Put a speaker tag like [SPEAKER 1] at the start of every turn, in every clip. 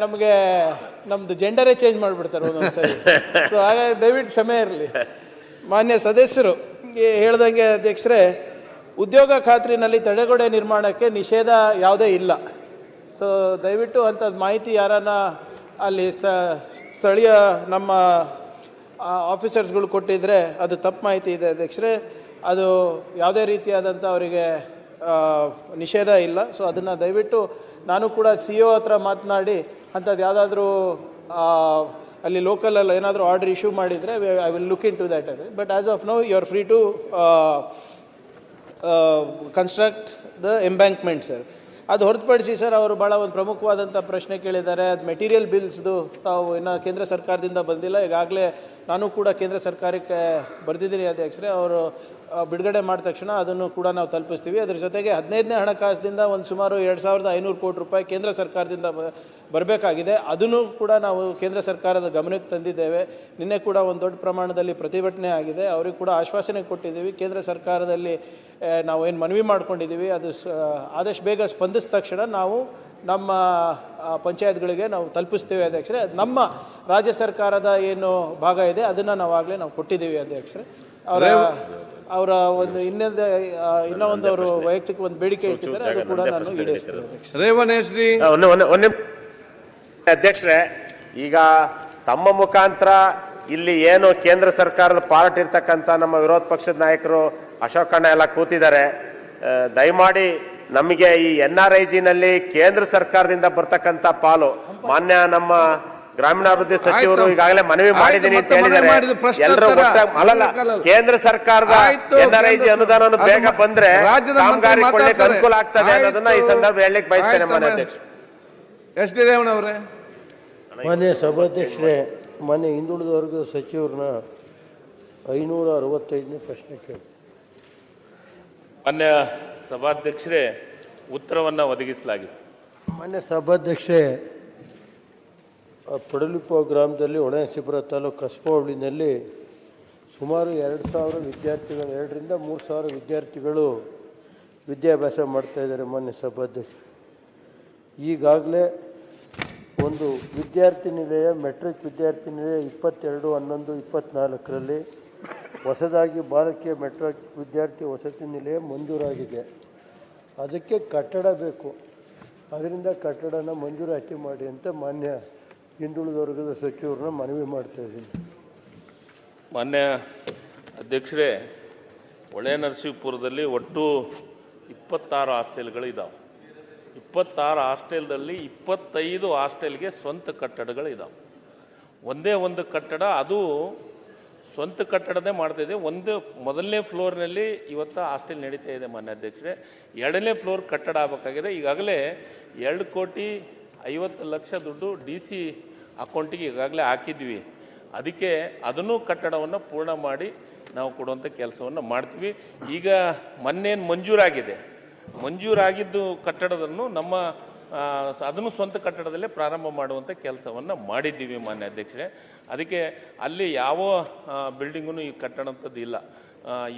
[SPEAKER 1] ನಮಗೆ ನಮ್ಮದು ಜೆಂಡರೇ ಚೇಂಜ್ ಮಾಡಿಬಿಡ್ತಾರೆ ಒಂದೊಂದ್ಸರಿ. ಸೊ ಹಾಗಾಗಿ ದಯವಿಟ್ಟು ಕ್ಷಮೆ ಇರಲಿ. ಮಾನ್ಯ ಸದಸ್ಯರು ಹೇಳ್ದಂಗೆ ಅಧ್ಯಕ್ಷರೇ, ಉದ್ಯೋಗ ಖಾತ್ರಿನಲ್ಲಿ ತಡೆಗೋಡೆ ನಿರ್ಮಾಣಕ್ಕೆ ನಿಷೇಧ ಯಾವುದೇ ಇಲ್ಲ. ಸೊ ದಯವಿಟ್ಟು ಅಂಥದ್ದು ಮಾಹಿತಿ ಯಾರನ್ನ ಅಲ್ಲಿ ಸ್ಥಳೀಯ ನಮ್ಮ ಆಫೀಸರ್ಸ್ಗಳು ಕೊಟ್ಟಿದ್ರೆ ಅದು ತಪ್ಪು ಮಾಹಿತಿ ಇದೆ ಅಧ್ಯಕ್ಷರೇ. ಅದು ಯಾವುದೇ ರೀತಿಯಾದಂಥ ಅವರಿಗೆ ನಿಷೇಧ ಇಲ್ಲ. ಸೊ ಅದನ್ನು ದಯವಿಟ್ಟು ನಾನು ಕೂಡ CO ಹತ್ರ ಮಾತನಾಡಿ ಅಂಥದ್ದು ಯಾವುದಾದ್ರೂ ಅಲ್ಲಿ ಲೋಕಲಲ್ಲಿ ಏನಾದರೂ ಆರ್ಡರ್ ಇಶ್ಯೂ ಮಾಡಿದರೆ I will look into that. But as of now you are free to construct the embankment sir. ಅದು ಹೊರತುಪಡಿಸಿ ಸರ್ ಅವರು ಭಾಳ ಒಂದು ಪ್ರಮುಖವಾದಂಥ ಪ್ರಶ್ನೆ ಕೇಳಿದ್ದಾರೆ. ಅದು ಮೆಟೀರಿಯಲ್ ಬಿಲ್ಸ್ದು ತಾವು ಇನ್ನು ಕೇಂದ್ರ ಸರ್ಕಾರದಿಂದ ಬಂದಿಲ್ಲ. ಈಗಾಗಲೇ ನಾನು ಕೂಡ ಕೇಂದ್ರ ಸರ್ಕಾರಕ್ಕೆ ಬರೆದಿದ್ದೀನಿ ಅಧ್ಯಕ್ಷರೇ. ಅವರು ಬಿಡುಗಡೆ ಮಾಡಿದ ತಕ್ಷಣ ಅದನ್ನು ಕೂಡ ನಾವು ತಲುಪಿಸ್ತೀವಿ. ಅದ್ರ ಜೊತೆಗೆ 15ನೇ ಹಣಕಾಸಿನಿಂದ ಒಂದು ಸುಮಾರು 2500 ಕೋಟಿ ರೂಪಾಯಿ ಕೇಂದ್ರ ಸರ್ಕಾರದಿಂದ ಬರಬೇಕಾಗಿದೆ. ಅದನ್ನು ಕೂಡ ನಾವು ಕೇಂದ್ರ ಸರ್ಕಾರದ ಗಮನಕ್ಕೆ ತಂದಿದ್ದೇವೆ. ನಿನ್ನೆ ಕೂಡ ಒಂದು ದೊಡ್ಡ ಪ್ರಮಾಣದಲ್ಲಿ ಪ್ರತಿಭಟನೆ ಆಗಿದೆ. ಅವ್ರಿಗೆ ಕೂಡ ಆಶ್ವಾಸನೆ ಕೊಟ್ಟಿದ್ದೀವಿ. ಕೇಂದ್ರ ಸರ್ಕಾರದಲ್ಲಿ ನಾವು ಏನು ಮನವಿ ಮಾಡ್ಕೊಂಡಿದ್ದೀವಿ ಅದು ಆದಷ್ಟು ಬೇಗ ಸ್ಪಂದಿಸಿದ ತಕ್ಷಣ ನಾವು ನಮ್ಮ ಪಂಚಾಯತ್ಗಳಿಗೆ ನಾವು ತಲುಪಿಸ್ತೇವೆ ಅಧ್ಯಕ್ಷರೇ. ನಮ್ಮ ರಾಜ್ಯ ಸರ್ಕಾರದ ಏನು ಭಾಗ ಇದೆ ಅದನ್ನು ನಾವು ಕೊಟ್ಟಿದ್ದೀವಿ ಅಧ್ಯಕ್ಷರೇ. ಅವರ ಒಂದು ಇನ್ನೂ ಒಂದು ಅವರು ವೈಯಕ್ತಿಕ ಒಂದು ಬೇಡಿಕೆ ಇಟ್ಟಿದ್ದಾರೆ, ಅದು ಕೂಡ ನಾನು ಈಡೇರಿಸ್ತೇನೆ
[SPEAKER 2] ಅಧ್ಯಕ್ಷರೇ. ಈಗ ತಮ್ಮ ಮುಖಾಂತರ ಇಲ್ಲಿ ಏನು ಕೇಂದ್ರ ಸರ್ಕಾರದ ಪಾರ್ಟ್ ಇರ್ತಕ್ಕಂಥ ನಮ್ಮ ವಿರೋಧ ಪಕ್ಷದ ನಾಯಕರು ಅಶೋಕಣ್ಣ ಎಲ್ಲ ಕೂತಿದ್ದಾರೆ, ದಯಮಾಡಿ ನಮಗೆ ಈ NRIGನಲ್ಲಿ ಕೇಂದ್ರ ಸರ್ಕಾರದಿಂದ ಬರ್ತಕ್ಕಂಥ ಪಾಲು ಮಾನ್ಯ ನಮ್ಮ ಗ್ರಾಮೀಣಾಭಿವೃದ್ಧಿ ಸಚಿವರು ಈಗಾಗಲೇ ಮನವಿ ಮಾಡಿದ್ದೀನಿ ಅಂತ ಹೇಳಿದ್ದಾರೆ. ಎಲ್ಲರೂ ಅಲ್ಲಲ್ಲ, ಕೇಂದ್ರ ಸರ್ಕಾರದ NRIG ಅನುದಾನ ಬೇಗ ಬಂದ್ರೆ ಕಾಮಗಾರಿ ಕೊಡ್ಲಿಕ್ಕೆ ಅನುಕೂಲ ಆಗ್ತದೆ ಅನ್ನೋದನ್ನ ಈ ಸಂದರ್ಭ ಹೇಳಲಿಕ್ಕೆ ಬಯಸ್ತೇನೆ ಮಾನ್ಯ ಅಧ್ಯಕ್ಷ.
[SPEAKER 3] ಎಸ್ ಡಿ ರೇವಣ್ಣವರೇ.
[SPEAKER 4] ಮಾನ್ಯ ಸಭಾಧ್ಯಕ್ಷರೇ, ಮಾನ್ಯ ಹಿಂದುಳಿದ ವರ್ಗದ ಸಚಿವರನ್ನ 565ನೇ ಪ್ರಶ್ನೆ ಕೇಳಿ.
[SPEAKER 5] ಮಾನ್ಯ ಸಭಾಧ್ಯಕ್ಷರೇ, ಉತ್ತರವನ್ನು ಒದಗಿಸಲಾಗಿದೆ.
[SPEAKER 4] ಮಾನ್ಯ ಸಭಾಧ್ಯಕ್ಷರೇ, ಪಡಲಿಪ ಗ್ರಾಮದಲ್ಲಿ ಹೊಳೆನರಸೀಪುರ ತಾಲೂಕು ಕಸ್ಬಾ ಹೋಬಳಿನಲ್ಲಿ ಸುಮಾರು 2000 ವಿದ್ಯಾರ್ಥಿಗಳು, 2ರಿಂದ 3000 ವಿದ್ಯಾರ್ಥಿಗಳು ವಿದ್ಯಾಭ್ಯಾಸ ಮಾಡ್ತಾಯಿದ್ದಾರೆ. ಮಾನ್ಯ ಸಭಾಧ್ಯಕ್ಷ, ಈಗಾಗಲೇ ಒಂದು ವಿದ್ಯಾರ್ಥಿ ನಿಲಯ, ಮೆಟ್ರಿಕ್ ವಿದ್ಯಾರ್ಥಿ ನಿಲಯ 22/11/24ರಲ್ಲಿ ಹೊಸದಾಗಿ ಬಾಲಕಿಯ ಮೆಟ್ರಿಕ್ ವಿದ್ಯಾರ್ಥಿ ವಸತಿ ನಿಲಯ ಮಂಜೂರಾಗಿದೆ. ಅದಕ್ಕೆ ಕಟ್ಟಡ ಬೇಕು. ಅದರಿಂದ ಕಟ್ಟಡನ ಮಂಜೂರಾತಿ ಮಾಡಿ ಅಂತ ಮಾನ್ಯ ಹಿಂದುಳಿದ ವರ್ಗದ ಸಚಿವರನ್ನ ಮನವಿ ಮಾಡ್ತಾಯಿದ್ದೀನಿ.
[SPEAKER 5] ಮಾನ್ಯ ಅಧ್ಯಕ್ಷರೇ, ಹೊಳೆನರಸೀಪುರದಲ್ಲಿ ಒಟ್ಟು 26 ಹಾಸ್ಟೆಲ್ಗಳು ಇದ್ದಾವೆ. 26 ಹಾಸ್ಟೆಲ್ದಲ್ಲಿ 25 ಹಾಸ್ಟೆಲ್ಗೆ ಸ್ವಂತ ಕಟ್ಟಡಗಳು ಇದ್ದಾವೆ. ಒಂದೇ ಒಂದು ಕಟ್ಟಡ, ಅದು ಸ್ವಂತ ಕಟ್ಟಡದೇ ಮಾಡ್ತಾಯಿದೆ. ಮೊದಲನೇ ಫ್ಲೋರ್ನಲ್ಲಿ ಇವತ್ತು ಹಾಸ್ಟೆಲ್ ನಡೀತಾ ಇದೆ ಮಾನ್ಯ ಅಧ್ಯಕ್ಷರೇ. 2ನೇ ಫ್ಲೋರ್ ಕಟ್ಟಡ ಆಗಬೇಕಾಗಿದೆ. ಈಗಾಗಲೇ 2,50,00,000 ದುಡ್ಡು DC ಅಕೌಂಟಿಗೆ ಈಗಾಗಲೇ ಹಾಕಿದ್ವಿ. ಅದಕ್ಕೆ ಅದನ್ನು ಕಟ್ಟಡವನ್ನು ಪೂರ್ಣ ಮಾಡಿ ನಾವು ಕೊಡುವಂಥ ಕೆಲಸವನ್ನು ಮಾಡ್ತೀವಿ. ಈಗ ಮೊನ್ನೇನು ಮಂಜೂರಾಗಿದ್ದು ಕಟ್ಟಡವನ್ನು ಅದನ್ನು ಸ್ವಂತ ಕಟ್ಟಡದಲ್ಲೇ ಪ್ರಾರಂಭ ಮಾಡುವಂಥ ಕೆಲಸವನ್ನು ಮಾಡಿದ್ದೀವಿ ಮಾನ್ಯ ಅಧ್ಯಕ್ಷರೇ. ಅದಕ್ಕೆ ಅಲ್ಲಿ ಯಾವ ಬಿಲ್ಡಿಂಗೂ ಈ ಕಟ್ಟಡಂಥದ್ದು ಇಲ್ಲ.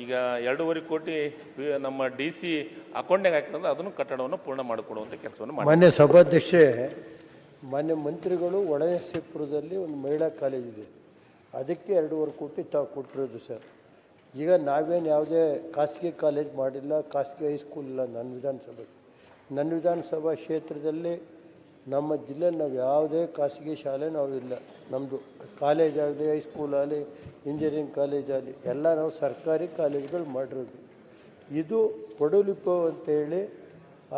[SPEAKER 5] ಈಗ 2.5 ಕೋಟಿ ನಮ್ಮ DC ಅಕೌಂಟಿಗೆ ಹಾಕಿರೋದು ಅದನ್ನು ಕಟ್ಟಡವನ್ನು ಪೂರ್ಣ ಮಾಡಿಕೊಡುವಂಥ ಕೆಲಸವನ್ನು ಮಾಡಿ.
[SPEAKER 4] ಮಾನ್ಯ ಸಭಾಧ್ಯಕ್ಷರೇ, ಮಾನ್ಯ ಮಂತ್ರಿಗಳು ಹೊಳೆನರಸೀಪುರದಲ್ಲಿ ಒಂದು ಮಹಿಳಾ ಕಾಲೇಜ್ ಇದೆ, ಅದಕ್ಕೆ 2.5 ಕೋಟಿ ತಾವು ಕೊಟ್ಟಿರೋದು ಸರ್. ಈಗ ನಾವೇನು ಯಾವುದೇ ಖಾಸಗಿ ಕಾಲೇಜ್ ಮಾಡಿಲ್ಲ, ಖಾಸಗಿ ಹೈಸ್ಕೂಲ್ ಇಲ್ಲ ನನ್ನ ವಿಧಾನಸಭಾ ಕ್ಷೇತ್ರದಲ್ಲಿ. ನಮ್ಮ ಜಿಲ್ಲೆಯಲ್ಲಿ ನಾವು ಯಾವುದೇ ಖಾಸಗಿ ಶಾಲೆ ನಾವು ಇಲ್ಲ. ನಮ್ಮದು ಕಾಲೇಜ್ ಆಗಲಿ, ಹೈಸ್ಕೂಲ್ ಆಗಲಿ, ಇಂಜಿನಿಯರಿಂಗ್ ಕಾಲೇಜ್ ಆಗಲಿ ಎಲ್ಲ ನಾವು ಸರ್ಕಾರಿ ಕಾಲೇಜ್ಗಳು ಮಾಡಿರೋದು. ಇದು ಪಡುಲಿಪ ಅಂತೇಳಿ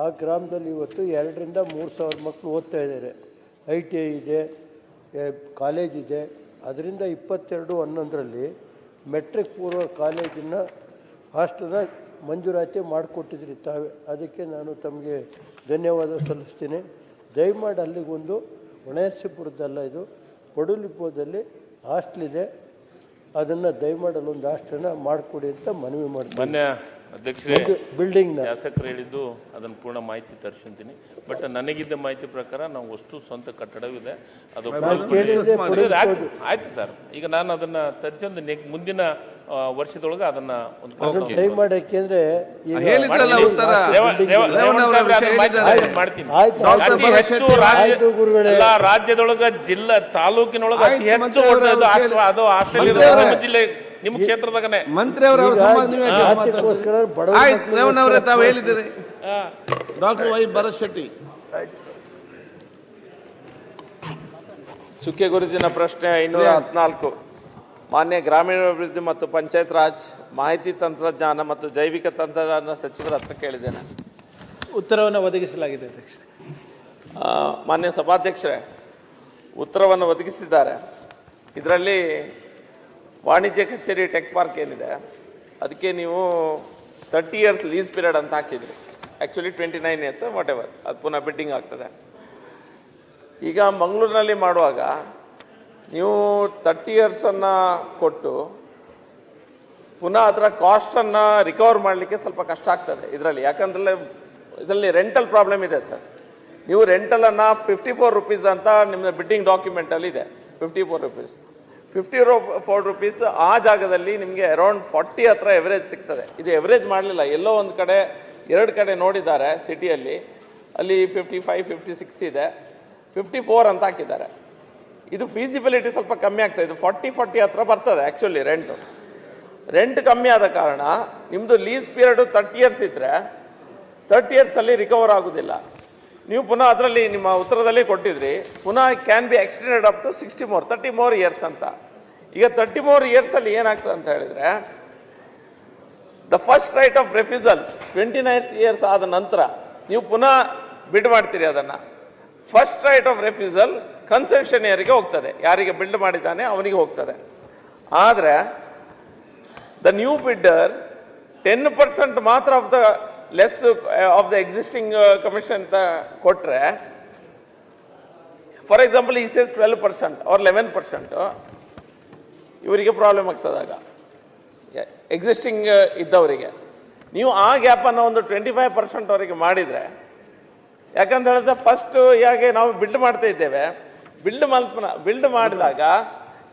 [SPEAKER 4] ಆ ಗ್ರಾಮದಲ್ಲಿ ಇವತ್ತು 2ರಿಂದ 3,000 ಮಕ್ಕಳು ಓದ್ತಾ ಇದ್ದಾರೆ. ITI ಇದೆ, ಕಾಲೇಜ್ ಇದೆ. ಅದರಿಂದ 22/11ರಲ್ಲಿ ಮೆಟ್ರಿಕ್ ಪೂರ್ವ ಕಾಲೇಜಿನ ಹಾಸ್ಟೆಲ್ನ ಮಂಜೂರಾತಿ ಮಾಡಿಕೊಟ್ಟಿದ್ರಿ ತಾವೇ. ಅದಕ್ಕೆ ನಾನು ತಮಗೆ ಧನ್ಯವಾದ ಸಲ್ಲಿಸ್ತೀನಿ. ದಯಮಾಡಿ ಅಲ್ಲಿಗೊಂದು ಹೊಳೆನರಸೀಪುರದಲ್ಲ, ಇದು ಪಡುಲಿಪದಲ್ಲಿ ಹಾಸ್ಟೆಲ್ ಇದೆ, ಅದನ್ನು ದಯಮಾಡಿ ಅಲ್ಲೊಂದು ಹಾಸ್ಟೆಲ್ನ ಮಾಡಿಕೊಡಿ ಅಂತ ಮನವಿ ಮಾಡ್ತೀನಿ.
[SPEAKER 5] ಮಾನ್ಯ ಅಧ್ಯಕ್ಷರೇ,
[SPEAKER 4] ಬಿಲ್ಡಿಂಗ್
[SPEAKER 5] ಶಾಸಕರು ಹೇಳಿದ್ದು ಅದನ್ನು ಪೂರ್ಣ ಮಾಹಿತಿ ತರಿಸ್ತೀನಿ. ಬಟ್ ನನಗಿದ್ದ ಮಾಹಿತಿ ಪ್ರಕಾರ ನಾವು ಅಷ್ಟು ಸ್ವಂತ ಕಟ್ಟಡವಿದೆ. ಅದು ಆಯ್ತು ಸರ್. ಈಗ ನಾನು ಅದನ್ನು ತರಿಸೊಂದು ಮುಂದಿನ ವರ್ಷದೊಳಗೆ ಅದನ್ನ ಒಂದು
[SPEAKER 4] ಅದನ್ನ ದಯಮಾಡಿ ಯಾಕೆಂದ್ರೆ ಈಗ
[SPEAKER 3] ಹೇಳಿದ್ರಲ್ಲ ಉತ್ತರ.
[SPEAKER 5] ಮಾಡ್ತೀನಿ.
[SPEAKER 4] ಆಯ್ತು,
[SPEAKER 5] ಅತಿ ಹೆಚ್ಚು
[SPEAKER 4] ಆಯ್ತು ಗುರುಗಳೇ.
[SPEAKER 5] ಎಲ್ಲ ರಾಜ್ಯದೊಳಗ ಜಿಲ್ಲಾ ತಾಲೂಕಿನೊಳಗೆ ಅತಿ
[SPEAKER 3] ಆಯ್ತು,
[SPEAKER 5] ಹೆಚ್ಚು
[SPEAKER 3] ಮಂತ್ರಿ ಅವರೇ,
[SPEAKER 5] ಅದು ಆಸ್ಟ್ರೇಲಿಯಾ
[SPEAKER 3] ಮಂತ್ರಿ ಅವರೇ.
[SPEAKER 5] ನಮ್ಮ ಜಿಲ್ಲೆ ನಿಮ್ಮ ಕ್ಷೇತ್ರದಾಗನೆ.
[SPEAKER 3] ಮಂತ್ರಿ ಅವರ
[SPEAKER 4] ಈಗ ಜಾತಿಗೋಸ್ಕರ ಬಡವರ
[SPEAKER 3] ಆಯ್ತು ರೇವಣ್ಣ ಅವರೇ, ತಾವು ಹೇಳಿದ್ದೀರಿ.
[SPEAKER 5] ಹಾ.
[SPEAKER 3] Doctor Y Bharat Shetty.
[SPEAKER 6] ಚುಕ್ಕೆ ಗುರುತಿನ ಪ್ರಶ್ನೆ 514 ಮಾನ್ಯ ಗ್ರಾಮೀಣಾಭಿವೃದ್ಧಿ ಮತ್ತು ಪಂಚಾಯತ್ ರಾಜ್ ಮಾಹಿತಿ ತಂತ್ರಜ್ಞಾನ ಮತ್ತು ಜೈವಿಕ ತಂತ್ರಜ್ಞಾನ ಸಚಿವರ ಹತ್ರ ಕೇಳಿದ್ದೇನೆ.
[SPEAKER 1] ಉತ್ತರವನ್ನು ಒದಗಿಸಲಾಗಿದೆ ಅಧ್ಯಕ್ಷ.
[SPEAKER 6] ಮಾನ್ಯ ಸಭಾಧ್ಯಕ್ಷರೇ, ಉತ್ತರವನ್ನು ಒದಗಿಸಿದ್ದಾರೆ. ಇದರಲ್ಲಿ ವಾಣಿಜ್ಯ ಕಚೇರಿ ಟೆಕ್ ಪಾರ್ಕ್ ಏನಿದೆ ಅದಕ್ಕೆ ನೀವು 30 ಇಯರ್ಸ್ ಲೀಸ್ ಪೀರಿಯಡ್ ಅಂತ ಹಾಕಿದ್ರಿ. ಆ್ಯಕ್ಚುಲಿ 29 ಇಯರ್ಸ್ ವಾಟ್ ಎವರ್, ಅದು ಪುನಃ ಬಿಡ್ಡಿಂಗ್ ಆಗ್ತದೆ. ಈಗ ಮಂಗಳೂರಿನಲ್ಲಿ ಮಾಡುವಾಗ ನೀವು 30 ಇಯರ್ಸನ್ನು ಕೊಟ್ಟು ಪುನಃ ಅದರ ಕಾಸ್ಟನ್ನು ರಿಕವರ್ ಮಾಡಲಿಕ್ಕೆ ಸ್ವಲ್ಪ ಕಷ್ಟ ಆಗ್ತದೆ ಇದರಲ್ಲಿ. ಯಾಕಂದ್ರೆ ಇದರಲ್ಲಿ ರೆಂಟಲ್ ಪ್ರಾಬ್ಲಮ್ ಇದೆ ಸರ್. ನೀವು ರೆಂಟಲನ್ನು 54 ರುಪೀಸ್ ಅಂತ ನಿಮ್ಮ ಬಿಡ್ಡಿಂಗ್ ಡಾಕ್ಯುಮೆಂಟಲ್ಲಿ ಇದೆ. 54 ರುಪೀಸ್ 54 ರುಪೀಸ್ ಆ ಜಾಗದಲ್ಲಿ ನಿಮಗೆ ಅರೌಂಡ್ 40 ಹತ್ರ ಎವರೇಜ್ ಸಿಗ್ತದೆ. ಇದು ಎವರೇಜ್ ಮಾಡಲಿಲ್ಲ, ಎಲ್ಲೋ ಒಂದು ಕಡೆ 2 ಕಡೆ ನೋಡಿದ್ದಾರೆ ಸಿಟಿಯಲ್ಲಿ, ಅಲ್ಲಿ 55 56 ಇದೆ, 54 ಅಂತ ಹಾಕಿದ್ದಾರೆ. ಇದು ಫೀಸಿಬಿಲಿಟಿ ಸ್ವಲ್ಪ ಕಮ್ಮಿ ಆಗ್ತದೆ. ಇದು 40 ಹತ್ರ ಬರ್ತದೆ ಆ್ಯಕ್ಚುಲಿ ರೆಂಟ್ ಕಮ್ಮಿ ಆದ ಕಾರಣ ನಿಮ್ಮದು ಲೀಸ್ ಪೀರಿಯಡ್ 30 ಇಯರ್ಸ್ ಇದ್ದರೆ 30 ಇಯರ್ಸಲ್ಲಿ ರಿಕವರ್ ಆಗೋದಿಲ್ಲ. ನೀವು ಪುನಃ ಅದರಲ್ಲಿ ನಿಮ್ಮ ಉತ್ತರದಲ್ಲಿ ಕೊಟ್ಟಿದ್ರಿ ಪುನಃ can be extended up to 30 more years ಅಂತ. ಈಗ 30 more ಇಯರ್ಸಲ್ಲಿ ಏನಾಗ್ತದೆ ಅಂತ ಹೇಳಿದರೆ, the first right of refusal 29 years ಆದ ನಂತರ ನೀವು ಪುನಃ ಬಿಡ್ ಮಾಡ್ತೀರಿ ಅದನ್ನು. ಫಸ್ಟ್ ರೈಟ್ ಆಫ್ ರೆಫ್ಯೂಸಲ್ ಕನ್ಸೆಷನಿಯರಿಗೆ ಹೋಗ್ತದೆ, ಯಾರಿಗೆ ಬಿಲ್ಡ್ ಮಾಡಿದ್ದಾನೆ ಅವನಿಗೆ ಹೋಗ್ತದೆ. ಆದರೆ ದ ನ್ಯೂ ಬಿಡ್ಡರ್ 10% ಮಾತ್ರ of the less of the existing commission ಅಂತ ಕೊಟ್ಟರೆ, ಫಾರ್ ಎಕ್ಸಾಂಪಲ್ ಈ ಸೇಸ್ 12% ಆರ್ 11%, ಇವರಿಗೆ ಪ್ರಾಬ್ಲಮ್ ಆಗ್ತದಾಗ ಎಕ್ಸಿಸ್ಟಿಂಗ್ ಇದ್ದವರಿಗೆ. ನೀವು ಆ ಗ್ಯಾಪನ್ನು ಒಂದು 25% ಅವರಿಗೆ ಮಾಡಿದರೆ, ಯಾಕಂತ ಹೇಳಿದ್ರೆ ಫಸ್ಟ್ ಹೇಗೆ ನಾವು ಬಿಲ್ಡ್ ಮಾಡ್ತಾ ಇದ್ದೇವೆ, ಬಿಲ್ಡ್ ಮಾಡಿದಾಗ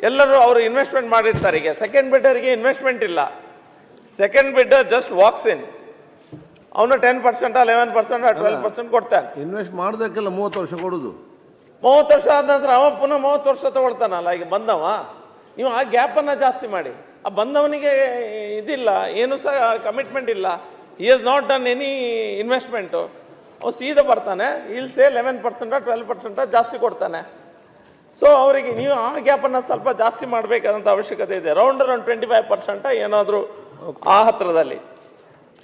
[SPEAKER 6] ಎಲ್ಲರೂ ಅವರು ಇನ್ವೆಸ್ಟ್ಮೆಂಟ್ ಮಾಡಿರ್ತಾರೆ. ಈಗ ಸೆಕೆಂಡ್ ಬಿಡ್ಡರ್ಗೆ ಇನ್ವೆಸ್ಟ್ಮೆಂಟ್ ಇಲ್ಲ, ಸೆಕೆಂಡ್ ಬಿಡ್ಡರ್ ಜಸ್ಟ್ ವಾಕ್ಸ್ ಇನ್, ಅವನು 10% 11% 12% ಕೊಡ್ತಾನೆ.
[SPEAKER 3] ಇನ್ವೆಸ್ಟ್ ಮಾಡೋದಕ್ಕೆಲ್ಲ 30 ವರ್ಷ ಕೊಡುದು.
[SPEAKER 6] 30 ವರ್ಷ ಆದ ನಂತರ ಅವ ಪುನಃ 30 ವರ್ಷ ತಗೊಳ್ತಾನಲ್ಲ ಈಗ ಬಂದವ. ನೀವು ಆ ಗ್ಯಾಪನ್ನು ಜಾಸ್ತಿ ಮಾಡಿ. ಆ ಬಂದವನಿಗೆ ಇದಿಲ್ಲ, ಏನು ಸಹ ಕಮಿಟ್ಮೆಂಟ್ ಇಲ್ಲ, ಹಿ has not done any investment. ಅವು ಸೀದಾ ಬರ್ತಾನೆ, ಇಲ್ಲಿ ಸೇ 11% 12% ಜಾಸ್ತಿ ಕೊಡ್ತಾನೆ. ಸೊ ಅವರಿಗೆ ನೀವು ಆ ಗ್ಯಾಪನ್ನು ಸ್ವಲ್ಪ ಜಾಸ್ತಿ ಮಾಡಬೇಕಾದಂಥ ಅವಶ್ಯಕತೆ ಇದೆ. ಅರೌಂಡ್ 25% ಏನಾದರೂ ಆ ಹತ್ತಿರದಲ್ಲಿ.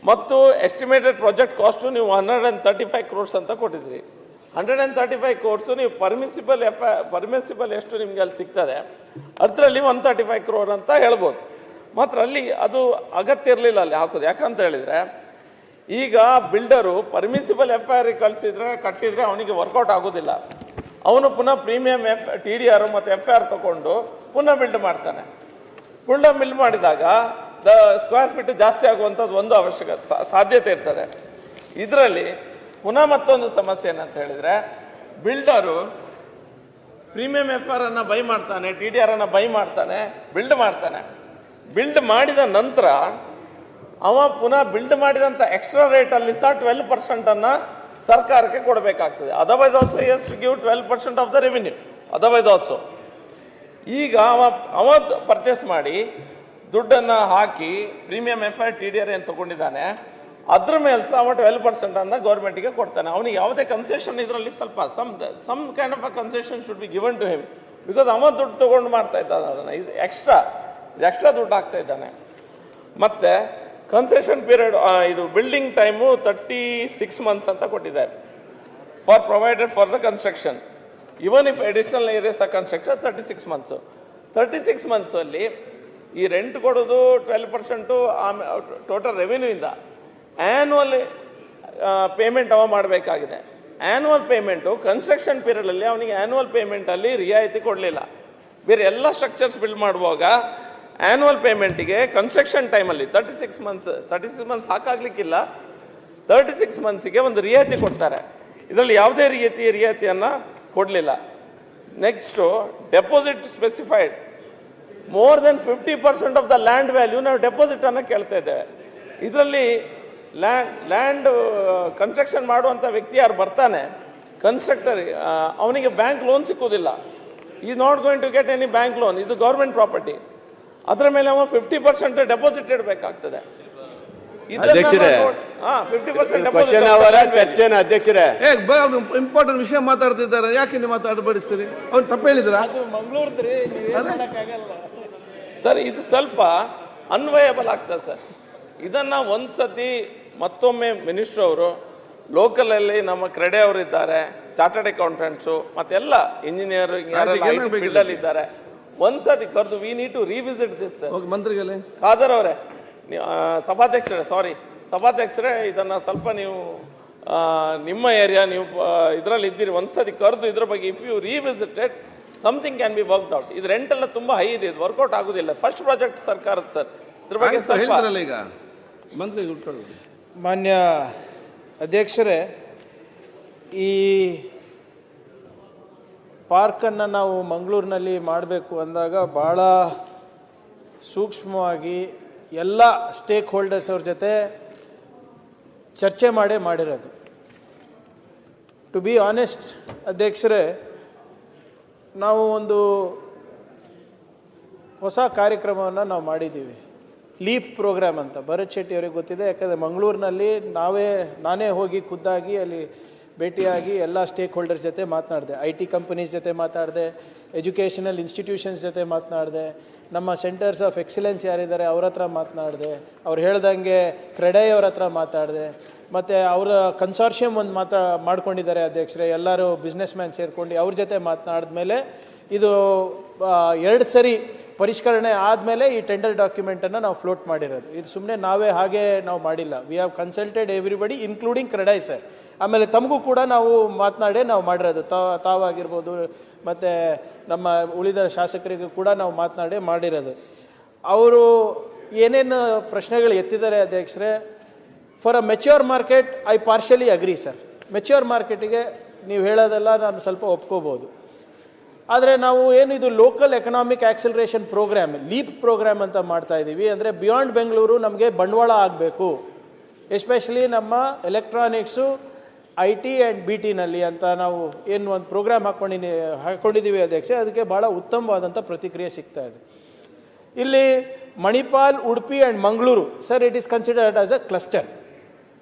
[SPEAKER 6] ಮತ್ತು ಎಸ್ಟಿಮೇಟೆಡ್ ಪ್ರಾಜೆಕ್ಟ್ ಕಾಸ್ಟು ನೀವು 135 crores ಅಂತ ಕೊಟ್ಟಿದ್ರಿ. 135 crores ನೀವು ಪರ್ಮಿಸಿಬಲ್ ಎಷ್ಟು ನಿಮ್ಗೆ ಅಲ್ಲಿ ಸಿಗ್ತದೆ ಅದರಲ್ಲಿ 135 crore ಅಂತ ಹೇಳ್ಬೋದು. ಮಾತ್ರ ಅಲ್ಲಿ ಅದು ಅಗತ್ಯ ಇರಲಿಲ್ಲ ಅಲ್ಲಿ ಹಾಕೋದು. ಯಾಕಂತ ಹೇಳಿದರೆ, ಈಗ ಬಿಲ್ಡರು ಪರ್ಮಿಸಿಬಲ್ FIR ಕಟ್ಟಿದ್ರೆ ಅವನಿಗೆ ವರ್ಕೌಟ್ ಆಗೋದಿಲ್ಲ. ಅವನು ಪುನಃ ಪ್ರೀಮಿಯಂ TDR ಮತ್ತು FIR ತಗೊಂಡು ಪುನಃ ಬಿಲ್ಡ್ ಮಾಡ್ತಾನೆ. ಪುನಃ ಬಿಲ್ಡ್ ಮಾಡಿದಾಗ ದ ಸ್ಕ್ವೇರ್ ಫೀಟ್ ಜಾಸ್ತಿ ಆಗುವಂಥದ್ದು ಒಂದು ಸಾಧ್ಯತೆ ಇರ್ತದೆ. ಇದರಲ್ಲಿ ಪುನಃ ಮತ್ತೊಂದು ಸಮಸ್ಯೆ ಏನಂತ ಹೇಳಿದರೆ, ಬಿಲ್ಡರು ಪ್ರೀಮಿಯಂ FIR ಅನ್ನು ಬೈ ಮಾಡ್ತಾನೆ, TDR ಅನ್ನು ಬೈ ಮಾಡ್ತಾನೆ, ಬಿಲ್ಡ್ ಮಾಡ್ತಾನೆ. ಬಿಲ್ಡ್ ಮಾಡಿದ ನಂತರ ಅವ ಪುನಃ ಬಿಲ್ಡ್ ಮಾಡಿದಂಥ ಎಕ್ಸ್ಟ್ರಾ ರೇಟಲ್ಲಿ ಸಹ 12% ಅನ್ನು ಸರ್ಕಾರಕ್ಕೆ ಕೊಡಬೇಕಾಗ್ತದೆ. Otherwise also has to give 12% of the revenue. Otherwise also ಈಗ ಅವ ಪರ್ಚೇಸ್ ಮಾಡಿ ದುಡ್ಡನ್ನು ಹಾಕಿ ಪ್ರೀಮಿಯಂ FIR TDR ಏನು ತಗೊಂಡಿದ್ದಾನೆ ಅದ್ರ ಮೇಲೆ ಸಹ ಅವ 12% ಅನ್ನು ಗೌರ್ಮೆಂಟಿಗೆ ಕೊಡ್ತಾನೆ. ಅವನಿಗೆ ಯಾವುದೇ ಕನ್ಸೆಷನ್ ಇದರಲ್ಲಿ ಸ್ವಲ್ಪ some kind of a concession should be given to him, because ಅವ ದುಡ್ಡು ತೊಗೊಂಡು ಮಾಡ್ತಾ ಇದ್ದಾನೆ ಅದನ್ನು. ಇದು ಎಕ್ಸ್ಟ್ರಾ ದುಡ್ಡು ಹಾಕ್ತಾ ಇದ್ದಾನೆ. ಮತ್ತು ಕನ್ಸೆಷನ್ ಪೀರಿಯಡ್ ಇದು ಬಿಲ್ಡಿಂಗ್ ಟೈಮು 36 months ಅಂತ ಕೊಟ್ಟಿದ್ದಾರೆ for provided for the construction. Even if additional areas are construction 36 months. 36 months ಅಲ್ಲಿ ಈ ರೆಂಟ್ ಕೊಡೋದು 12% ಟೋಟಲ್ ರೆವಿನ್ಯೂಯಿಂದ ಆ್ಯನ್ಯುವಲ್ ಪೇಮೆಂಟ್ ಅವ ಮಾಡಬೇಕಾಗಿದೆ. ಆ್ಯನ್ಯುವಲ್ ಪೇಮೆಂಟು ಕನ್ಸ್ಟ್ರಕ್ಷನ್ ಪೀರಿಯಡಲ್ಲಿ ಅವನಿಗೆ ಆ್ಯನ್ಯುವಲ್ ಪೇಮೆಂಟಲ್ಲಿ ರಿಯಾಯಿತಿ ಕೊಡಲಿಲ್ಲ. ಬೇರೆ ಎಲ್ಲ ಸ್ಟ್ರಕ್ಚರ್ಸ್ ಬಿಲ್ಡ್ ಮಾಡುವಾಗ ಆ್ಯನ್ಯುವಲ್ ಪೇಮೆಂಟಿಗೆ ಕನ್ಸ್ಟ್ರಕ್ಷನ್ ಟೈಮಲ್ಲಿ 36 months ಸಾಕಾಗಲಿಕ್ಕಿಲ್ಲ, 36 monthsಗೆ ಒಂದು ರಿಯಾಯಿತಿ ಕೊಡ್ತಾರೆ. ಇದರಲ್ಲಿ ಯಾವುದೇ ರಿಯಾಯಿತಿಯನ್ನು ಕೊಡಲಿಲ್ಲ. Next deposit specified more than 50% of the land value ನಾವು ಡೆಪಾಸಿಟ್ ಅನ್ನು ಕೇಳ್ತಾ ಇದ್ದೇವೆ. ಇದರಲ್ಲಿ ಲ್ಯಾಂಡ್ ಕನ್ಸ್ಟ್ರಕ್ಷನ್ ಮಾಡುವಂಥ ವ್ಯಕ್ತಿ ಯಾರು ಬರ್ತಾನೆ ಕನ್ಸ್ಟ್ರಕ್ಟರ್, ಅವನಿಗೆ ಬ್ಯಾಂಕ್ ಲೋನ್ ಸಿಕ್ಕುವುದಿಲ್ಲ. Is not going to get any bank loan. ಇದು ಗೌರ್ಮೆಂಟ್ ಪ್ರಾಪರ್ಟಿ. ಅದರ ಮೇಲೆ ಅವ 50% ಡೆಪಾಸಿಟ್ ಇಡಬೇಕಾಗ್ತದೆ.
[SPEAKER 7] ಅಧ್ಯಕ್ಷರೇ, ಚರ್ಚೆನ ಅಧ್ಯಕ್ಷರೇ,
[SPEAKER 3] ಇಂಪಾರ್ಟೆಂಟ್ ವಿಷಯ ಮಾತಾಡ್ತಿದ್ದಾರೆ, ಯಾಕೆ ನೀವು ಮಾತಾಡಬಡಿಸ್ತೀರಿ? ಅವ್ರು ತಪ್ಪು ಹೇಳಿದ್ರ?
[SPEAKER 6] ಸರ್, ಇದು ಸ್ವಲ್ಪ ಅನ್ವಯಬಲ್ ಆಗ್ತದೆ ಸರ್. ಇದನ್ನ ಒಂದ್ಸತಿ ಮತ್ತೊಮ್ಮೆ ಮಿನಿಸ್ಟರ್ ಅವರು ಲೋಕಲಲ್ಲಿ ನಮ್ಮ ಕ್ರೆಡೆ ಅವರು ಇದ್ದಾರೆ, ಚಾರ್ಟರ್ಡ್ ಅಕೌಂಟೆಂಟ್ಸು ಮತ್ತೆಲ್ಲ ಇಂಜಿನಿಯರಿಂಗ್ ಫೀಲ್ಡ್ ಅಲ್ಲಿ ಇದ್ದಾರೆ. ಒಂದ್ಸತಿ ಕರೆದು we need to revisit this sir.
[SPEAKER 3] ಮಂತ್ರಿಗಳೇ,
[SPEAKER 6] ಖಾದರ್ ಅವರೇ, ಸಭಾಧ್ಯಕ್ಷರೇ ಇದನ್ನ ಸ್ವಲ್ಪ ನೀವು ನಿಮ್ಮ ಏರಿಯಾ ನೀವು ಇದರಲ್ಲಿ ಇದ್ದೀರಿ, ಒಂದ್ಸತಿ ಕರೆದು ಇದ್ರ ಬಗ್ಗೆ if you revisited something can be worked out. ಇದು ರೆಂಟ್ ಎಲ್ಲ ತುಂಬಾ ಹೈ ಇದೆ, ಇದು ವರ್ಕೌಟ್ ಆಗುದಿಲ್ಲ. ಫಸ್ಟ್ ಪ್ರಾಜೆಕ್ಟ್ ಸರ್ಕಾರದ ಸರ್, ಇದ್ರ ಬಗ್ಗೆ
[SPEAKER 3] ಹೇಳ್ತಾರಲ್ಲ ಈಗ ಮಂತ್ರಿ.
[SPEAKER 1] ಮಾನ್ಯ ಅಧ್ಯಕ್ಷರೇ, ಈ ಪಾರ್ಕನ್ನು ನಾವು ಮಂಗಳೂರಿನಲ್ಲಿ ಮಾಡಬೇಕು ಅಂದಾಗ ಭಾಳ ಸೂಕ್ಷ್ಮವಾಗಿ ಎಲ್ಲ ಸ್ಟೇಕ್ ಹೋಲ್ಡರ್ಸ್ ಅವ್ರ ಜೊತೆ ಚರ್ಚೆ ಮಾಡಿರೋದು. ಟು ಬಿ ಆನೆಸ್ಟ್ ಅಧ್ಯಕ್ಷರೇ, ನಾವು ಒಂದು ಹೊಸ ಕಾರ್ಯಕ್ರಮವನ್ನು ನಾವು ಮಾಡಿದ್ದೀವಿ, ಲೀಪ್ ಪ್ರೋಗ್ರಾಮ್ ಅಂತ. ಭರತ್ ಶೆಟ್ಟಿ ಅವರಿಗೆ ಗೊತ್ತಿದೆ, ಯಾಕಂದರೆ ಮಂಗಳೂರಿನಲ್ಲಿ ನಾನೇ ಹೋಗಿ ಖುದ್ದಾಗಿ ಅಲ್ಲಿ ಭೇಟಿಯಾಗಿ ಎಲ್ಲ ಸ್ಟೇಕ್ ಹೋಲ್ಡರ್ಸ್ ಜೊತೆ ಮಾತನಾಡಿದೆ. IT ಕಂಪನೀಸ್ ಜೊತೆ ಮಾತಾಡಿದೆ, ಎಜುಕೇಷನಲ್ ಇನ್ಸ್ಟಿಟ್ಯೂಷನ್ಸ್ ಜೊತೆ ಮಾತನಾಡಿದೆ, ನಮ್ಮ ಸೆಂಟರ್ಸ್ ಆಫ್ ಎಕ್ಸಲೆನ್ಸ್ ಯಾರಿದ್ದಾರೆ ಅವ್ರ ಹತ್ರ ಮಾತನಾಡಿದೆ, ಅವ್ರು ಹೇಳ್ದಂಗೆ ಕ್ರೆಡೈ ಅವ್ರ ಹತ್ರ ಮಾತಾಡಿದೆ, ಮತ್ತು ಅವರ ಕನ್ಸಾರ್ಷಿಯಮ್ ಒಂದು ಮಾಡ್ಕೊಂಡಿದ್ದಾರೆ ಅಧ್ಯಕ್ಷರೇ, ಎಲ್ಲರೂ ಬಿಸ್ನೆಸ್ ಮ್ಯಾನ್ ಸೇರ್ಕೊಂಡು ಅವ್ರ ಜೊತೆ ಮಾತನಾಡಿದ್ಮೇಲೆ ಇದು 2 ಸರಿ ಪರಿಷ್ಕರಣೆ ಆದಮೇಲೆ ಈ ಟೆಂಡರ್ ಡಾಕ್ಯುಮೆಂಟನ್ನು ನಾವು ಫ್ಲೋಟ್ ಮಾಡಿರೋದು. ಇದು ಸುಮ್ಮನೆ ಹಾಗೆ ನಾವು ಮಾಡಿಲ್ಲ. V have consulted everybody including CREDAI sir. ಆಮೇಲೆ ತಮಗೂ ಕೂಡ ನಾವು ಮಾತನಾಡಿ ನಾವು ಮಾಡಿರೋದು, ತಾವಾಗಿರ್ಬೋದು ಮತ್ತು ನಮ್ಮ ಉಳಿದ ಶಾಸಕರಿಗೂ ಕೂಡ ನಾವು ಮಾತನಾಡಿ ಮಾಡಿರೋದು. ಅವರು ಏನೇನು ಪ್ರಶ್ನೆಗಳು ಎತ್ತಿದ್ದಾರೆ ಅಧ್ಯಕ್ಷರೇ, for a mature market I partially agri sir. Mature ಮಾರ್ಕೆಟಿಗೆ ನೀವು ಹೇಳೋದೆಲ್ಲ ನಾನು ಸ್ವಲ್ಪ ಒಪ್ಕೋಬೋದು. ಆದರೆ ನಾವು ಏನು ಇದು local economic acceleration programme, leap programme ಅಂತ ಮಾಡ್ತಾ ಇದ್ದೀವಿ. ಅಂದರೆ ಬಿಯಾಂಡ್ ಬೆಂಗಳೂರು ನಮಗೆ ಬಂಡವಾಳ ಆಗಬೇಕು, ಎಸ್ಪೆಷಲಿ ನಮ್ಮ ಎಲೆಕ್ಟ್ರಾನಿಕ್ಸು IT ಆ್ಯಂಡ್ BTನಲ್ಲಿ ಅಂತ ನಾವು ಏನು ಒಂದು ಪ್ರೋಗ್ರಾಮ್ ಹಾಕ್ಕೊಂಡಿದ್ದೀವಿ ಅಧ್ಯಕ್ಷ. ಅದಕ್ಕೆ ಭಾಳ ಉತ್ತಮವಾದಂಥ ಪ್ರತಿಕ್ರಿಯೆ ಸಿಗ್ತಾ ಇದೆ. ಇಲ್ಲಿ Manipal, Udupi and Mangaluru sir, it is considered as a cluster.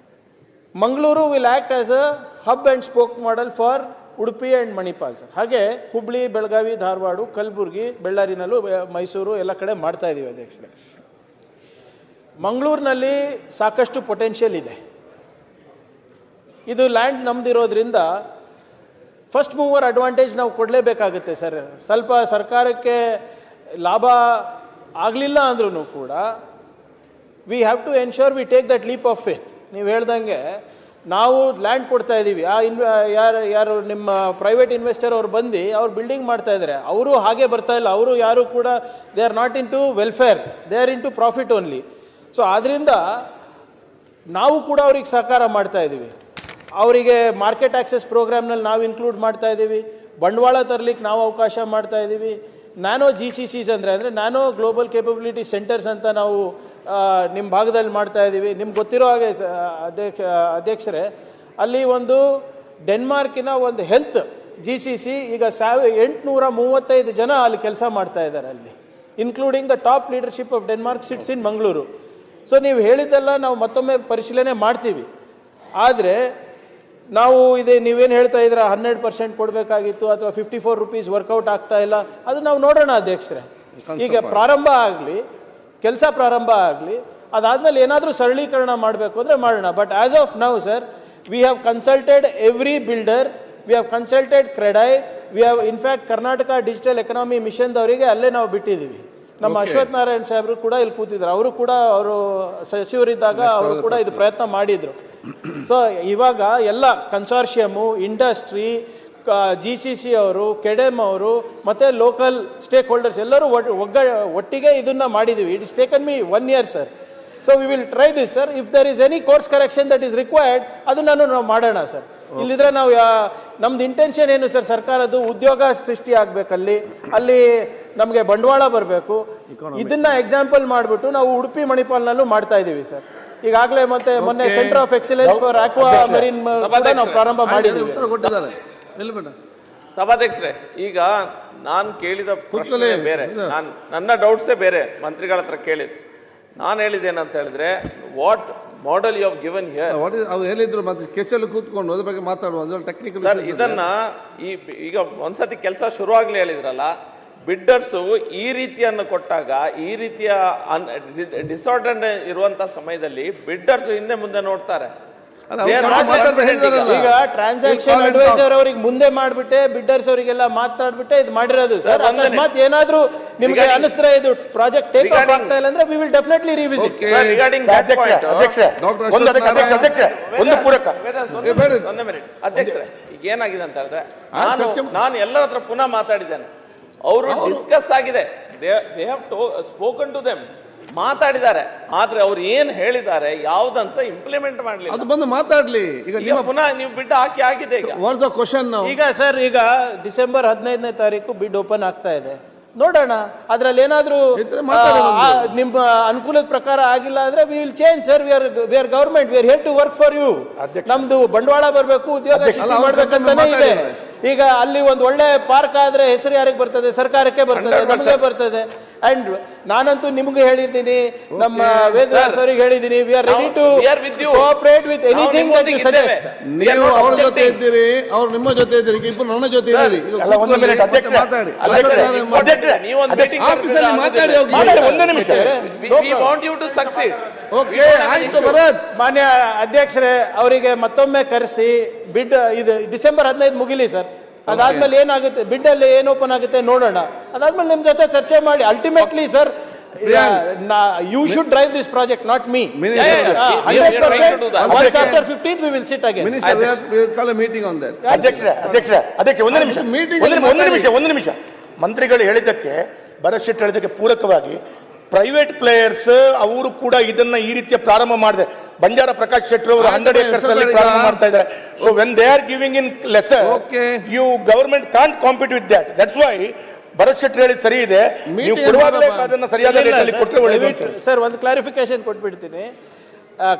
[SPEAKER 1] Mangaluru will act as a hub and spoke model for Udupi and Manipal sir. ಹಾಗೆ ಹುಬ್ಳಿ, ಬೆಳಗಾವಿ, ಧಾರವಾಡ, ಕಲಬುರಗಿ, ಬೆಳ್ಳಾರಿನಲ್ಲೂ, ಮೈಸೂರು ಎಲ್ಲ ಕಡೆ ಮಾಡ್ತಾ ಇದ್ದೀವಿ ಅಧ್ಯಕ್ಷರೇ. ಮಂಗಳೂರಿನಲ್ಲಿ ಸಾಕಷ್ಟು ಪೊಟೆನ್ಷಿಯಲ್ ಇದೆ. ಇದು ಲ್ಯಾಂಡ್ ನಮ್ದಿರೋದ್ರಿಂದ ಫಸ್ಟ್ ಮೂವರ್ ಅಡ್ವಾಂಟೇಜ್ ನಾವು ಕೊಡಲೇಬೇಕಾಗುತ್ತೆ ಸರ್. ಸ್ವಲ್ಪ ಸರ್ಕಾರಕ್ಕೆ ಲಾಭ ಆಗಲಿಲ್ಲ ಅಂದ್ರೂ ಕೂಡ we have to ensure we take that leap of faith. ನೀವು ಹೇಳ್ದಂಗೆ ನಾವು ಲ್ಯಾಂಡ್ ಕೊಡ್ತಾ ಇದ್ದೀವಿ, ಯಾರು ನಿಮ್ಮ ಪ್ರೈವೇಟ್ ಇನ್ವೆಸ್ಟರ್ ಅವ್ರು ಬಂದು ಅವ್ರು ಬಿಲ್ಡಿಂಗ್ ಮಾಡ್ತಾ ಇದ್ದಾರೆ, ಅವರು ಹಾಗೆ ಬರ್ತಾ ಇಲ್ಲ. ಅವರು ಯಾರು ಕೂಡ they are not into welfare, they are into profit only. So ಆದ್ದರಿಂದ ನಾವು ಕೂಡ ಅವ್ರಿಗೆ ಸಹಕಾರ ಮಾಡ್ತಾ ಇದ್ದೀವಿ. ಅವರಿಗೆ ಮಾರ್ಕೆಟ್ ಆಕ್ಸೆಸ್ ಪ್ರೋಗ್ರಾಮ್ನಲ್ಲಿ ನಾವು ಇನ್ಕ್ಲೂಡ್ ಮಾಡ್ತಾ ಇದ್ದೀವಿ, ಬಂಡವಾಳ ತರಲಿಕ್ಕೆ ನಾವು ಅವಕಾಶ ಮಾಡ್ತಾ ಇದ್ದೀವಿ. ನ್ಯಾನೋ GCCs ಅಂದರೆ ನ್ಯಾನೋ ಗ್ಲೋಬಲ್ ಕೇಪಬಿಲಿಟಿ ಸೆಂಟರ್ಸ್ ಅಂತ ನಾವು ನಿಮ್ಮ ಭಾಗದಲ್ಲಿ ಮಾಡ್ತಾ ಇದ್ದೀವಿ. ನಿಮ್ಗೆ ಗೊತ್ತಿರೋ ಹಾಗೆ ಅಧ್ಯಕ್ಷರೇ, ಅಲ್ಲಿ ಒಂದು ಡೆನ್ಮಾರ್ಕಿನ ಒಂದು ಹೆಲ್ತ್ GCC ಈಗ 835 ಜನ ಅಲ್ಲಿ ಕೆಲಸ ಮಾಡ್ತಾ ಇದ್ದಾರೆ ಅಲ್ಲಿ, including the top leadership of Denmark sits in Mangaluru. So ನೀವು ಹೇಳಿದ್ದೆಲ್ಲ ನಾವು ಮತ್ತೊಮ್ಮೆ ಪರಿಶೀಲನೆ ಮಾಡ್ತೀವಿ. ಆದರೆ ನಾವು ನೀವೇನು ಹೇಳ್ತಾ ಇದ್ರ 12% ಕೊಡಬೇಕಾಗಿತ್ತು ಅಥವಾ 54 ರೂಪೀಸ್ ವರ್ಕೌಟ್ ಆಗ್ತಾ ಇಲ್ಲ, ಅದು ನಾವು ನೋಡೋಣ ಅಧ್ಯಕ್ಷರೇ. ಈಗ ಪ್ರಾರಂಭ ಆಗಲಿ, ಕೆಲಸ ಪ್ರಾರಂಭ ಆಗಲಿ, ಅದಾದ್ಮೇಲೆ ಏನಾದರೂ ಸರಳೀಕರಣ ಮಾಡಬೇಕು ಅಂದರೆ ಮಾಡೋಣ. But as of now sir, we have consulted every builder, we have consulted CREDAI, we have in fact Karnataka digital economy ಮಿಷನ್ದವರಿಗೆ ಅಲ್ಲೇ ನಾವು ಬಿಟ್ಟಿದ್ದೀವಿ. ನಮ್ಮ ಅಶ್ವಥ್ ನಾರಾಯಣ್ ಸಾಹೇಬರು ಕೂಡ ಇಲ್ಲಿ ಕೂತಿದ್ರು, ಅವರು ಸಚಿವರಿದ್ದಾಗ ಅವರು ಕೂಡ ಇದು ಪ್ರಯತ್ನ ಮಾಡಿದ್ರು. ಸೊ ಇವಾಗ ಎಲ್ಲ ಕನ್ಸಾರ್ಷಿಯಮು, ಇಂಡಸ್ಟ್ರಿ, GCC ಅವರು, ಕೆಡೆಮ್ ಅವರು ಮತ್ತು ಲೋಕಲ್ ಸ್ಟೇಕ್ ಹೋಲ್ಡರ್ಸ್ ಎಲ್ಲರೂ ಒಟ್ಟಿಗೆ ಇದನ್ನು ಮಾಡಿದ್ದೀವಿ. It is taken me 1 year sir. So we will try this sir. If there is any course correction that is required, ಅದನ್ನು ನಾವು ಮಾಡೋಣ ಸರ್. ಇಲ್ಲಿದ್ರೆ ನಾವು ನಮ್ದು ಇಂಟೆನ್ಷನ್ ಏನು ಸರ್, ಸರ್ಕಾರದ್ದು ಉದ್ಯೋಗ ಸೃಷ್ಟಿ ಆಗ್ಬೇಕಲ್ಲಿ, ಅಲ್ಲಿ ನಮಗೆ ಬಂಡವಾಳ ಬರಬೇಕು. ಇದನ್ನ ಎಕ್ಸಾಂಪಲ್ ಮಾಡಿಬಿಟ್ಟು ನಾವು ಉಡುಪಿ ಮಣಿಪಾಲ್ನಲ್ಲೂ ಮಾಡ್ತಾ ಇದೀವಿ ಸರ್. ಈಗಾಗಲೇ ಮತ್ತೆ ಮೊನ್ನೆ centre of excellence for aqua marine ನಾವು ಪ್ರಾರಂಭ ಮಾಡಿದ್ದೀವಿ.
[SPEAKER 3] ಉತ್ತರ ಕೊಟ್ಟಿದ್ದಾರೆ. ಎಲ್ಲಿ ಬೇಡ
[SPEAKER 6] ಸಭಾಧ್ಯಕ್ಷರೇ, ಈಗ ನಾನು ಕೇಳಿದ ಪ್ರಶ್ನೆ ಬೇರೆ, ನನ್ನ ಡೌಟ್ಸೇ ಬೇರೆ. ಮಂತ್ರಿಗಳ ಹತ್ರ ಕೇಳಿದ್ದು ನಾನು ಹೇಳಿದ್ದೇನಂತ ಹೇಳಿದ್ರೆ, what model you have given here.
[SPEAKER 3] ಅವ್ರು ಹೇಳಿದ್ರು ಮತ್ತೆ ಕೆಚಲ್ಲಿ ಕೂತ್ಕೊಂಡು ಅದ್ರ ಬಗ್ಗೆ ಮಾತಾಡುವ ಟೆಕ್ನಿಕಲ್
[SPEAKER 6] ಸರ್. ಇದನ್ನ ಈಗ ಒಂದ್ಸತಿ ಕೆಲಸ ಶುರುವಾಗ್ಲಿ ಹೇಳಿದ್ರಲ್ಲ, ಬಿಡ್ಡರ್ಸು ಈ ರೀತಿಯನ್ನು ಕೊಟ್ಟಾಗ, ಈ ರೀತಿಯ ಡಿಸಾರ್ಡರ್ ಇರುವಂತ ಸಮಯದಲ್ಲಿ ಬಿಡ್ಡರ್ಸ್ ಹಿಂದೆ ಮುಂದೆ ನೋಡ್ತಾರೆ.
[SPEAKER 1] ಈಗ ಟ್ರಾನ್ಸಾಕ್ಷನ್ ಅಡ್ವೈಸರ್ ಅವ್ರಿಗೆ ಮುಂದೆ ಮಾಡ್ಬಿಟ್ಟೆ ಬಿಡ್ಡರ್ಸ್ ಅವರಿಗೆಲ್ಲ ಮಾತಾಡ್ಬಿಟ್ಟೆ ಇದು ಮಾಡಿರೋದು ಸರ್. ಅಕಸ್ಮಾತ್ ಏನಾದ್ರೂ ನಿಮ್ಗೆ ಅನಿಸ್ತಾರೆ ಇದು ಪ್ರಾಜೆಕ್ಟ್ ಟೇಕ್ ಆಫ್ ಆಗ್ತಾ ಇಲ್ಲ ಅಂದ್ರೆ ವಿ ವಿಲ್ ಡೆಫಿನೆಟ್ಲಿ ರಿವಿಸಿಟ್.
[SPEAKER 6] ಅಧ್ಯಕ್ಷರೇ, ಈಗ ಏನಾಗಿದೆ ಅಂತ ಹೇಳಿದ್ರೆ, ನಾನು ಎಲ್ಲರ ಹತ್ರ ಪುನಃ ಮಾತಾಡಿದ್ದೇನೆ. ಅವರು ಡಿಸ್ಕಸ್ ಆಗಿದೆ, they have spoken to them, ಮಾತಾಡಿದ್ದಾರೆ. ಆದ್ರೆ ಅವ್ರು ಏನ್ ಹೇಳಿದ್ದಾರೆ ಯಾವ್ದಂತ ಇಂಪ್ಲಿಮೆಂಟ್ ಮಾಡ್ಲಿಲ್ಲ.
[SPEAKER 3] ಅದು ಬಂದು ಮಾತಾಡ್ಲಿ. ಈಗ
[SPEAKER 6] ಪುನಃ ನೀವು ಬಿಡ್ ಹಾಕಿ ಆಗಿದೆ.
[SPEAKER 1] ಈಗ ಸರ್, ಈಗ ಡಿಸೆಂಬರ್ 15ನೇ ತಾರೀಕು ಬಿಡ್ ಓಪನ್ ಆಗ್ತಾ ಇದೆ, ನೋಡೋಣ. ಅದ್ರಲ್ಲಿ ಏನಾದ್ರೂ ನಿಮ್ಮ ಅನುಕೂಲದ ಪ್ರಕಾರ ಆಗಿಲ್ಲ ಅಂದ್ರೆ we will change sir. We are government, we are here to work for you. ನಮ್ದು ಬಂಡವಾಳ ಬರಬೇಕು, ಉದ್ಯೋಗ ಸೃಷ್ಟಿ ಮಾಡ್ಬೇಕಂತಾನೆ ಇದೆ. ಈಗ ಅಲ್ಲಿ ಒಂದು ಒಳ್ಳೆ ಪಾರ್ಕ್ ಆದ್ರೆ ಹೆಸರು ಯಾರಿಗೆ ಬರ್ತದೆ? ಸರ್ಕಾರಕ್ಕೆ ಬರ್ತದೆ, ನಮಗೆ ಬರ್ತದೆ. ಅಂಡ್ ನಾನಂತೂ ನಿಮ್ಗೆ ಹೇಳಿದ್ದೀನಿ, ನಮ್ಮ ವೇದವ್ಯಾಸ್ ಅವರಿಗೆ ಹೇಳಿದ್ದೀನಿ, we are ready to cooperate with anything that you suggest.
[SPEAKER 3] ನೀವು ಅವ್ರ ಜೊತೆ ಇದ್ದೀರಿ, ಅವ್ರು ನಿಮ್ಮ ಜೊತೆ ಇದ್ದೀರಿ, ಇಬ್ಬರು ನನ್ನ ಜೊತೆ ಇದ್ದೀರಿ. ಮಾತಾಡಿ, ಆಫೀಸಲ್ಲಿ ಮಾತಾಡಿ ಹೋಗಿ.
[SPEAKER 6] We want you to succeed.
[SPEAKER 3] Okay, ಆಯ್ತು ಭರತ್.
[SPEAKER 1] ಮಾನ್ಯ ಅಧ್ಯಕ್ಷರೇ, ಅವರಿಗೆ ಮತ್ತೊಮ್ಮೆ ಕರೆಸಿ ಬಿಡ್ ಇದು ಡಿಸೆಂಬರ್ 15 ಮುಗಿಲಿ ಸರ್. ಅದಾದ್ಮೇಲೆ ಏನಾಗುತ್ತೆ, ಬಿಡ್ ಅಲ್ಲಿ ಏನ್ ಓಪನ್ ಆಗುತ್ತೆ ನೋಡೋಣ. ಅದಾದ್ಮೇಲೆ ನಿಮ್ ಜೊತೆ ಚರ್ಚೆ ಮಾಡಿ. Ultimately sir, you should drive this project, not me. 100%. Once after 15th we will sit again.
[SPEAKER 3] Minister, we will call a meeting on that.
[SPEAKER 8] ಅಧ್ಯಕ್ಷ ಒಂದು ನಿಮಿಷ. ಮಂತ್ರಿಗಳು ಹೇಳಿದ್ದಕ್ಕೆ, ಭರತ್ ಶೆಟ್ಟಿ ಹೇಳಿದ್ದಕ್ಕೆ ಪೂರಕವಾಗಿ ಪ್ರೈವೇಟ್ ಪ್ಲೇಯರ್ಸ್ ಅವರು ಕೂಡ ಇದನ್ನ ಈ ರೀತಿಯ ಪ್ರಾರಂಭ ಮಾಡಿದೆ. ಬಂಜಾರ ಪ್ರಕಾಶ್ ಶೆಟ್ಟಿ ಅವರು 100 acres ಅಲ್ಲಿ ಪ್ರಾರಂಭ ಮಾಡ್ತಾ ಇದ್ದಾರೆ. So when they are giving in lesser, you government can't compete with that. That's why Bharat Shetty ಹೇಳಿದ್ ಸರಿ ಇದೆ, ನೀವು ಕೊಡುವಾಗಲೇ ಅದನ್ನ ಸರಿಯಾದ ರೀತಿಯಲ್ಲಿ ಕೊಟ್ಟರೆ ಒಳ್ಳೆಯದು.
[SPEAKER 1] ಸರ್, ಒಂದು ಕ್ಲಾರಿಫಿಕೇಶನ್ ಕೊಟ್ಬಿಡ್ತೀನಿ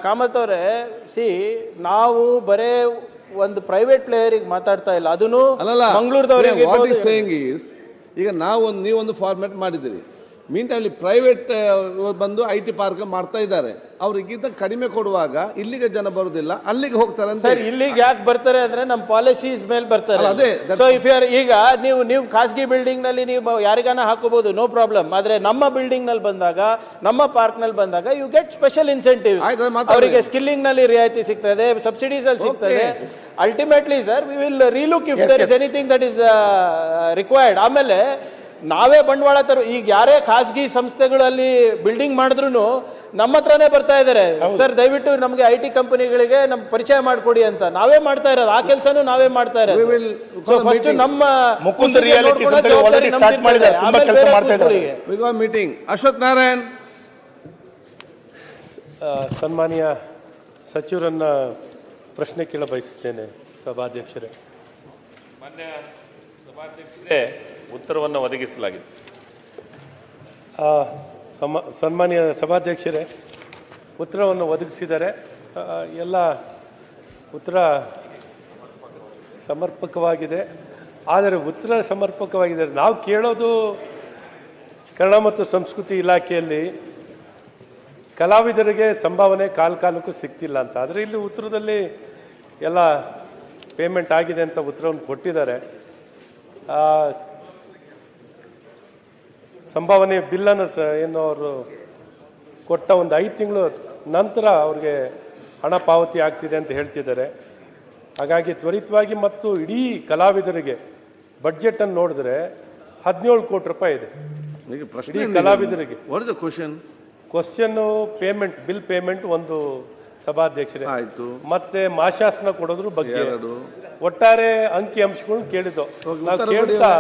[SPEAKER 1] ಕಾಮತ್ ಅವರೇ. ಸಿ, ನಾವು ಬರೇ ಒಂದು ಪ್ರೈವೇಟ್ ಪ್ಲೇಯರಿಗೆ ಮಾತಾಡ್ತಾ ಇಲ್ಲ, ಅದನ್ನು ಮಂಗಳೂರದವರಿಗೆ.
[SPEAKER 3] ವಾಟ್ ಈಸ್ ಸೇಯಿಂಗ್ ಈಸ್, ಈಗ ನೀವೊಂದು ಫಾರ್ಮ್ಯಾಟ್ ಮಾಡಿದ್ದೀರಿ, ಮೀನ್ ಟೈಮ್ ಪ್ರೈವೇಟ್ ಬಂದು IT ಪಾರ್ಕ್ ಮಾಡ್ತಾ ಇದ್ದಾರೆ. ಅವ್ರಿಗಿಂತ ಕಡಿಮೆ ಕೊಡುವಾಗ ಇಲ್ಲಿಗೆ ಜನ ಬರುದಿಲ್ಲ, ಅಲ್ಲಿಗೆ ಹೋಗ್ತಾರೆ.
[SPEAKER 1] ಸರ್, ಇಲ್ಲಿಗೆ ಯಾಕೆ ಬರ್ತಾರೆ ಅಂದ್ರೆ ನಮ್ಮ ಪಾಲಿಸೀಸ್ ಮೇಲೆ ಬರ್ತಾರೆ.
[SPEAKER 3] ಅದೇ
[SPEAKER 1] ಸೊ ಇಫ್ ಯು ಆರ್, ಈಗ ನೀವು ಖಾಸಗಿ ಬಿಲ್ಡಿಂಗ್ ನಲ್ಲಿ ನೀವು ಯಾರಿಗಾನ ಹಾಕೋಬಹುದು, ನೋ ಪ್ರಾಬ್ಲಮ್. ಆದ್ರೆ ನಮ್ಮ ಬಿಲ್ಡಿಂಗ್ ನಲ್ಲಿ ಬಂದಾಗ, ನಮ್ಮ ಪಾರ್ಕ್ ನಲ್ಲಿ ಬಂದಾಗ ಯು ಗೆಟ್ ಸ್ಪೆಷಲ್ ಇನ್ಸೆಂಟಿವ್. ಅವರಿಗೆ ಸ್ಕಿಲ್ಲಿಂಗ್ ನಲ್ಲಿ ರಿಯಾಯಿತಿ ಸಿಗ್ತದೆ, ಸಬ್ಸಿಡೀಸ್ ಅಲ್ಲಿ ಸಿಗ್ತದೆ. Ultimately sir, we will relook if there is anything that is required. ಆಮೇಲೆ ನಾವೇ ಬಂಡವಾಳ ಈಗ ಯಾರೇ ಖಾಸಗಿ ಸಂಸ್ಥೆಗಳಲ್ಲಿ ಬಿಲ್ಡಿಂಗ್ ಮಾಡಿದ್ರು ನಮ್ಮ ಹತ್ರನೇ ಬರ್ತಾ ಇದ್ದಾರೆ, ಸರ್ ದಯವಿಟ್ಟು ನಮ್ಗೆ IT ಕಂಪನಿಗಳಿಗೆ ನಮ್ಗೆ ಪರಿಚಯ ಮಾಡಿಕೊಡಿ ಅಂತ. ನಾವೇ ಮಾಡ್ತಾ ಇರೋದು, ಆ ಕೆಲಸನೂ ನಾವೇ ಮಾಡ್ತಾ ಇರೋದು. ಸೊ ಫಸ್ಟ್ ನಮ್ಮ
[SPEAKER 3] ಮೀಟಿಂಗ್. ಅಶ್ವಥ್ ನಾರಾಯಣ್,
[SPEAKER 9] ಸನ್ಮಾನ್ಯ ಸಚಿವರನ್ನ ಪ್ರಶ್ನೆ ಕೇಳ ಬಯಸುತ್ತೇನೆ ಸಭಾಧ್ಯಕ್ಷರೇ.
[SPEAKER 5] ಮಾನ್ಯ ಸಭಾಧ್ಯಕ್ಷರೇ, ಉತ್ತರವನ್ನು ಒದಗಿಸಲಾಗಿದೆ.
[SPEAKER 9] ಸನ್ಮಾನ್ಯ ಸಭಾಧ್ಯಕ್ಷರೇ, ಉತ್ತರವನ್ನು ಒದಗಿಸಿದ್ದಾರೆ. ಎಲ್ಲ ಉತ್ತರ ಸಮರ್ಪಕವಾಗಿದೆ. ಆದರೆ ಉತ್ತರ ಸಮರ್ಪಕವಾಗಿದೆ, ನಾವು ಕೇಳೋದು ಕನ್ನಡ ಮತ್ತು ಸಂಸ್ಕೃತಿ ಇಲಾಖೆಯಲ್ಲಿ ಕಲಾವಿದರಿಗೆ ಸಂಭಾವನೆ ಕಾಲಕ್ಕೂ ಸಿಗ್ತಿಲ್ಲ ಅಂತ. ಆದರೆ ಇಲ್ಲಿ ಉತ್ತರದಲ್ಲಿ ಎಲ್ಲ ಪೇಮೆಂಟ್ ಆಗಿದೆ ಅಂತ ಉತ್ತರವನ್ನು ಕೊಟ್ಟಿದ್ದಾರೆ. ಸಂಭಾವನೆ ಬಿಲ್ಲನ್ನು ಏನು ಅವರು ಕೊಟ್ಟ ಒಂದು 5 ತಿಂಗಳು ನಂತರ ಅವ್ರಿಗೆ ಹಣ ಪಾವತಿ ಆಗ್ತಿದೆ ಅಂತ ಹೇಳ್ತಿದ್ದಾರೆ. ಹಾಗಾಗಿ ತ್ವರಿತವಾಗಿ ಮತ್ತು ಇಡೀ ಕಲಾವಿದರಿಗೆ ಬಡ್ಜೆಟನ್ನು ನೋಡಿದ್ರೆ 17 ಕೋಟಿ ರೂಪಾಯಿ ಇದೆ ಇಡೀ ಕಲಾವಿದರಿಗೆ. ಕ್ವಶನ್ನು ಪೇಮೆಂಟ್, ಬಿಲ್ ಪೇಮೆಂಟ್ ಒಂದು ಸಭಾಧ್ಯಕ್ಷರೇ, ಮತ್ತೆ ಮಾಶಾಸನ ಕೊಡೋದ್ರ ಬಗ್ಗೆ ಒಟ್ಟಾರೆ ಅಂಕಿ ಅಂಶಗಳನ್ನ ಕೇಳಿದ್ದು. ನಾವು ಕೇಳ್ತಾ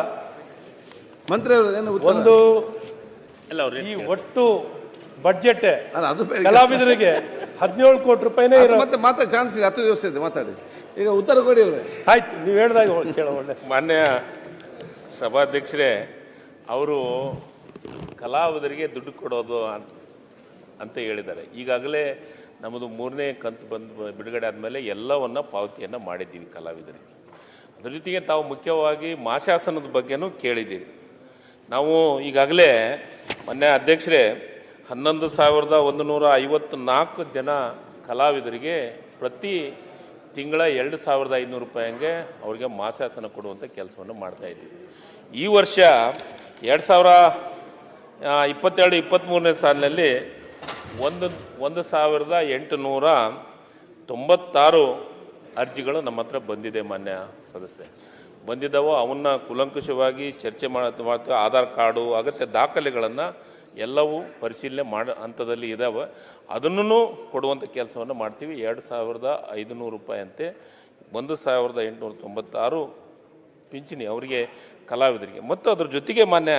[SPEAKER 9] ಒಂದು ಈ ಒಟ್ಟು ಬಡ್ಜೆಟ್ ಕಲಾವಿದರಿಗೆ 17 ಕೋಟಿ ರೂಪಾಯಿನೇ ಇರೋ.
[SPEAKER 3] ಮತ್ತೆ ಚಾನ್ಸ್ ಇದೆ, 10 ದಿವಸ ಇದೆ, ಮಾತಾಡಿ. ಈಗ ಉತ್ತರ ಕೊಡಿ ಅವರೇ.
[SPEAKER 9] ಆಯ್ತು, ನೀವು ಹೇಳಿದಾಗ ಕೇಳೋ ಒಳ್ಳೆ.
[SPEAKER 5] ಮಾನ್ಯ ಸಭಾಧ್ಯಕ್ಷರೇ, ಅವರು ಕಲಾವಿದರಿಗೆ ದುಡ್ಡು ಕೊಡೋದು ಅಂತ ಹೇಳಿದ್ದಾರೆ. ಈಗಾಗಲೇ ನಮ್ಮದು 3ನೇ ಕಂತು ಬಿಡುಗಡೆ ಆದಮೇಲೆ ಎಲ್ಲವನ್ನ ಪಾವತಿಯನ್ನು ಮಾಡಿದ್ದೀವಿ ಕಲಾವಿದರಿಗೆ. ಅದ್ರ ಜೊತೆಗೆ ತಾವು ಮುಖ್ಯವಾಗಿ ಮಾಶಾಸನದ ಬಗ್ಗೆನೂ ಕೇಳಿದ್ದೀರಿ. ನಾವು ಈಗಾಗಲೇ ಮೊನ್ನೆ ಅಧ್ಯಕ್ಷರೇ 11,154 ಜನ ಕಲಾವಿದರಿಗೆ ಪ್ರತಿ ತಿಂಗಳ 2,500 ರೂಪಾಯಿಗೆ ಅವ್ರಿಗೆ ಮಾಸಾಸನ ಕೊಡುವಂಥ ಕೆಲಸವನ್ನು ಮಾಡ್ತಾಯಿದ್ದೀವಿ. ಈ ವರ್ಷ 2022-23ನೇ ಸಾಲಿನಲ್ಲಿ 1,896 ಅರ್ಜಿಗಳು ನಮ್ಮ ಹತ್ರ ಬಂದಿದೆ. ಮಾನ್ಯ ಸದಸ್ಯರೇ, ಬಂದಿದ್ದಾವೋ ಅವನ್ನ ಕುಲಂಕುಷವಾಗಿ ಚರ್ಚೆ ಮಾಡ್ತೀವಿ. ಆಧಾರ್ ಕಾರ್ಡು ಅಗತ್ಯ ದಾಖಲೆಗಳನ್ನು ಎಲ್ಲವೂ ಪರಿಶೀಲನೆ ಮಾಡೋ ಹಂತದಲ್ಲಿ ಇದ್ದಾವೆ. ಅದನ್ನು ಕೊಡುವಂಥ ಕೆಲಸವನ್ನು ಮಾಡ್ತೀವಿ. 2,500 ರೂಪಾಯಿ ಅಂತೆ 1,896 ಪಿಂಚಣಿ ಅವರಿಗೆ ಕಲಾವಿದರಿಗೆ. ಮತ್ತು ಅದ್ರ ಜೊತೆಗೆ ಮಾನ್ಯ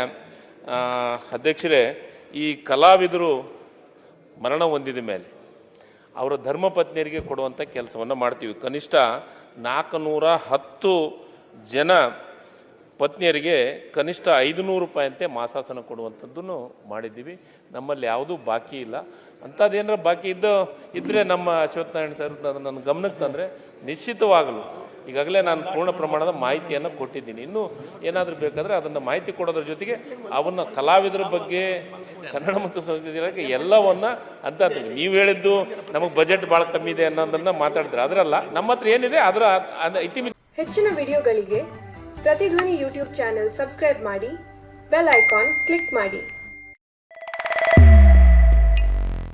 [SPEAKER 5] ಅಧ್ಯಕ್ಷರೇ, ಈ ಕಲಾವಿದರು ಮರಣ ಹೊಂದಿದ ಮೇಲೆ ಅವರ ಧರ್ಮಪತ್ನಿಯರಿಗೆ ಕೊಡುವಂಥ ಕೆಲಸವನ್ನು ಮಾಡ್ತೀವಿ. ಕನಿಷ್ಠ 410 ಜನ ಪತ್ನಿಯರಿಗೆ ಕನಿಷ್ಠ 500 ರೂಪಾಯಿ ಅಂತೆ ಮಾಸಾಸನ ಕೊಡುವಂಥದ್ದನ್ನು ಮಾಡಿದ್ದೀವಿ. ನಮ್ಮಲ್ಲಿ ಯಾವುದೂ ಬಾಕಿ ಇಲ್ಲ. ಅಂಥದ್ದೇನಾರ ಬಾಕಿ ಇದ್ದರೆ ನಮ್ಮ ಅಶ್ವತ್ಥನಾರಾಯಣ ಸರ್ ಅದನ್ನು ನನ್ನ ಗಮನಕ್ಕೆ ತಂದರೆ ನಿಶ್ಚಿತವಾಗಲು ಈಗಾಗಲೇ ನಾನು ಪೂರ್ಣ ಪ್ರಮಾಣದ ಮಾಹಿತಿಯನ್ನು ಕೊಟ್ಟಿದ್ದೀನಿ. ಇನ್ನೂ ಏನಾದರೂ ಬೇಕಾದರೆ ಅದನ್ನು ಮಾಹಿತಿ ಕೊಡೋದ್ರ ಜೊತೆಗೆ ಅವನ್ನ ಕಲಾವಿದರ ಬಗ್ಗೆ ಕನ್ನಡ ಮತ್ತು ಸಂಸ್ಕೃತಿ ಇಲಾಖೆ ಎಲ್ಲವನ್ನ ಅಂತ ನೀವು ಹೇಳಿದ್ದು ನಮಗೆ ಬಜೆಟ್ ಭಾಳ ಕಮ್ಮಿ ಇದೆ ಅನ್ನೋದನ್ನು ಮಾತಾಡಿದ್ರೆ ಅದರಲ್ಲ, ನಮ್ಮ ಹತ್ರ ಏನಿದೆ ಅದರ ಇತಿಮಿತಿ.
[SPEAKER 10] ಹೆಚ್ಚಿನ ವಿಡಿಯೋಗಳಿಗೆ ಪ್ರತಿಧ್ವನಿ ಯೂಟ್ಯೂಬ್ ಚಾನೆಲ್ ಸಬ್ಸ್ಕ್ರೈಬ್ ಮಾಡಿ, ಬೆಲ್ ಐಕಾನ್ ಕ್ಲಿಕ್ ಮಾಡಿ.